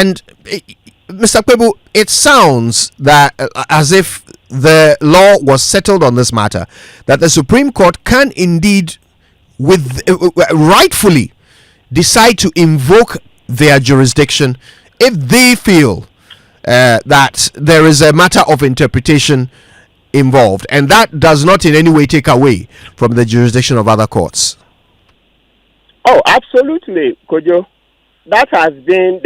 And Mr. Kpebu, it sounds that as if the law was settled on this matter, that the Supreme Court can indeed, with rightfully, decide to invoke their jurisdiction if they feel that there is a matter of interpretation involved, and that does not in any way take away from the jurisdiction of other courts. Oh, absolutely, Kojo. That has been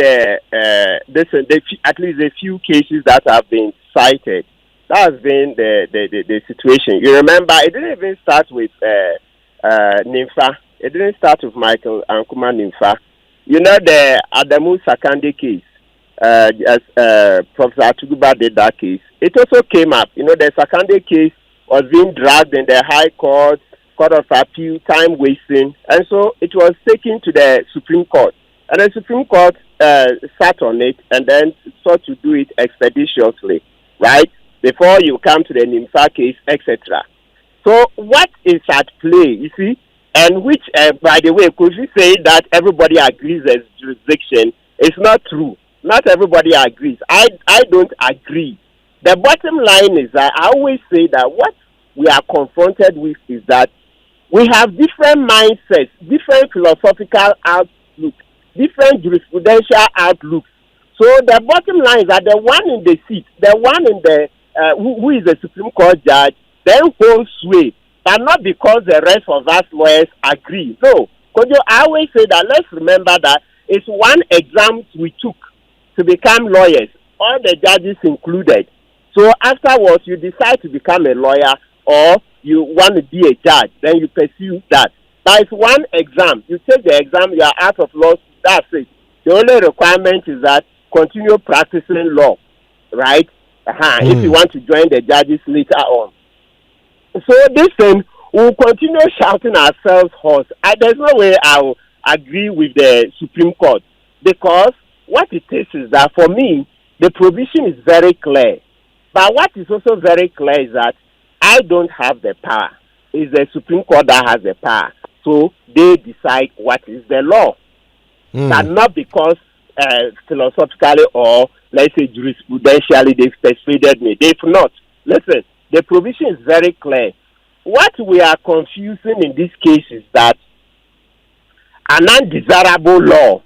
at least a few cases that have been cited. That has been the situation. You remember, it didn't even start with Nimfa. It didn't start with Michael Ankuma Nimfa. You know, the Adamu Sakande case, as Professor Atuguba did that case, it also came up. You know, the Sakande case was being dragged in the High Court, Court of Appeal, time wasting, and so it was taken to the Supreme Court. And the Supreme Court sat on it and then sought to do it expeditiously, right? Before you come to the Nimfa case, etc. So what is at play, you see, and which, by the way, could you say that everybody agrees as jurisdiction? It's not true. Not everybody agrees. I don't agree. The bottom line is that I always say that what we are confronted with is that we have different mindsets, different philosophical outlooks, different jurisprudential outlooks. So the bottom line is that the one in the seat, the one in the who is a Supreme Court judge, then holds sway, but not because the rest of us lawyers agree. No, because I always say that let's remember that it's one exam we took to become lawyers, all the judges included. So afterwards, you decide to become a lawyer or you want to be a judge, then you pursue that. But it's one exam. You take the exam, you are out of law, that's it. The only requirement is that continue practicing law, right? If you want to join the judges later on. So this thing, we'll continue shouting ourselves hoarse. There's no way I'll agree with the Supreme Court, because what it is that for me, the provision is very clear. But what is also very clear is that I don't have the power. It's the Supreme Court that has the power. So they decide what is the law. But not because philosophically or, let's say, jurisprudentially they've persuaded me. They've not. Listen, the provision is very clear. What we are confusing in this case is that an undesirable law,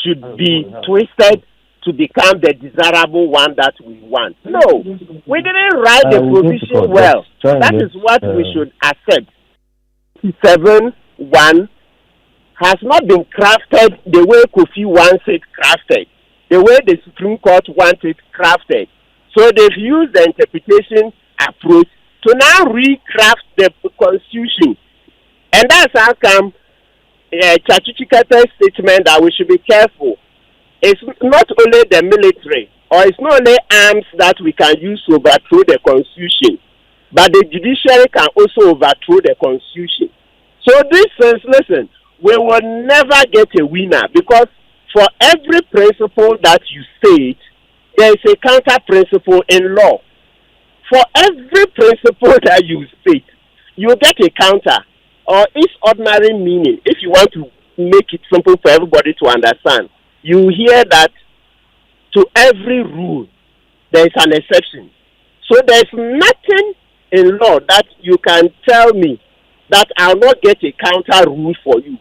should be twisted to become the desirable one that we want. No, we didn't write the provision well. That is what we should accept. 7.1 has not been crafted the way Kofi wants it crafted, the way the Supreme Court wants it crafted. So they've used the interpretation approach to now recraft the Constitution. And that's how come Chachichikate's statement that we should be careful. It's not only the military or it's not only arms that we can use to overthrow the Constitution, but the judiciary can also overthrow the Constitution. So this says, listen, we will never get a winner, because for every principle that you state, there is a counter principle in law. For every principle that you state, you get a counter or its ordinary meaning. If you want to make it simple for everybody to understand, you hear that to every rule there is an exception. So there's nothing in law that you can tell me that I'll not get a counter rule for you.